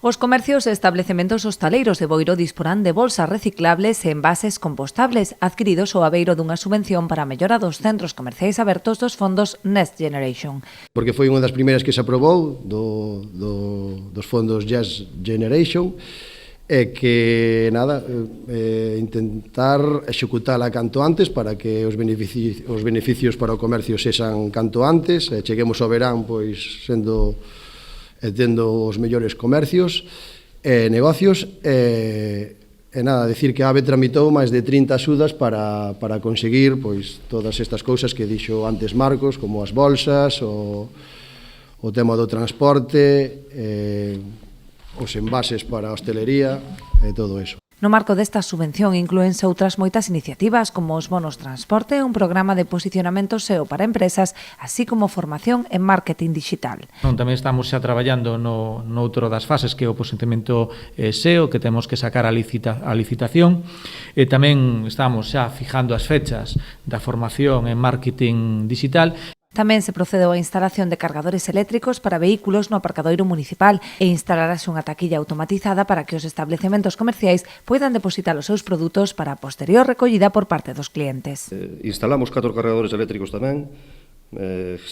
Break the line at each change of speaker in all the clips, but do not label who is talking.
Os comercios e establecementos hostaleiros de Boiro disporán de bolsas reciclables e envases compostables adquiridos ao abeiro dunha subvención para a mellora dos centros comerciais abertos dos fondos Next Generation.
Porque foi unha das primeiras que se aprobou dos fondos Next Generation e que, nada, intentar executala canto antes para que os beneficios para o comercio sexan canto antes e cheguemos ao verán pois tendo os mellores comercios e negocios e nada, decir que a AVE tramitou máis de 30 axudas para conseguir pois todas estas cousas que dixo antes Marcos, como as bolsas, o tema do transporte, os envases para a hostelería e todo eso.
No marco desta subvención inclúense outras moitas iniciativas como os bonos transporte, un programa de posicionamento SEO para empresas, así como formación en marketing digital.
Tamén estamos xa traballando noutro das fases que é o posicionamento SEO, que temos que sacar a licitación, e tamén estamos xa fijando as fechas da formación en marketing digital.
Tamén se procedeu á instalación de cargadores eléctricos para vehículos no aparcadoiro municipal e instalarase unha taquilla automatizada para que os establecementos comerciais poidan depositar os seus produtos para a posterior recollida por parte dos clientes.
Instalamos 4 cargadores eléctricos tamén,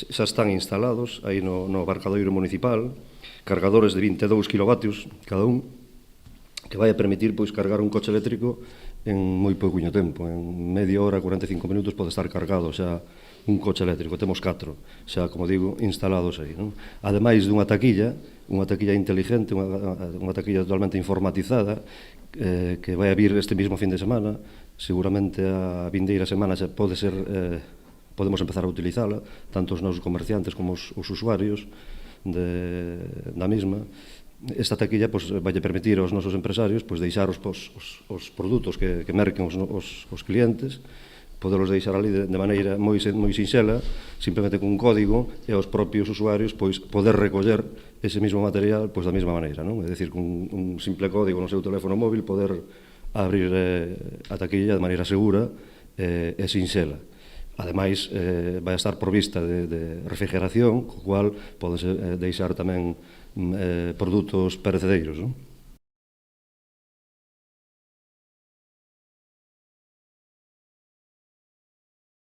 xa están instalados aí no aparcadoiro municipal, cargadores de 22 kW cada un, que vai a permitir pois cargar un coche eléctrico en moi pouquiño tempo, en media hora, 45 minutos pode estar cargado xa un coche eléctrico. Temos 4, xa, como digo, instalados aí, non? Ademais dunha taquilla inteligente, unha taquilla totalmente informatizada, que vai a vir este mismo fin de semana, seguramente a vindeira semana xa pode ser, podemos empezar a utilizala, tanto os nosos comerciantes como os usuarios da mesma. Esta taquilla vai permitir aos nosos empresarios deixar os produtos que merquen os clientes, podelos deixar ali de maneira moi sinxela, simplemente cun código, e aos propios usuarios poder recoller ese mesmo material da mesma maneira, non? É dicir, cun un simple código no seu teléfono móvil poder abrir a taquilla de maneira segura e sinxela. Ademais, vai a estar provista de refrigeración, co cual podes deixar tamén produtos perecedeiros, non?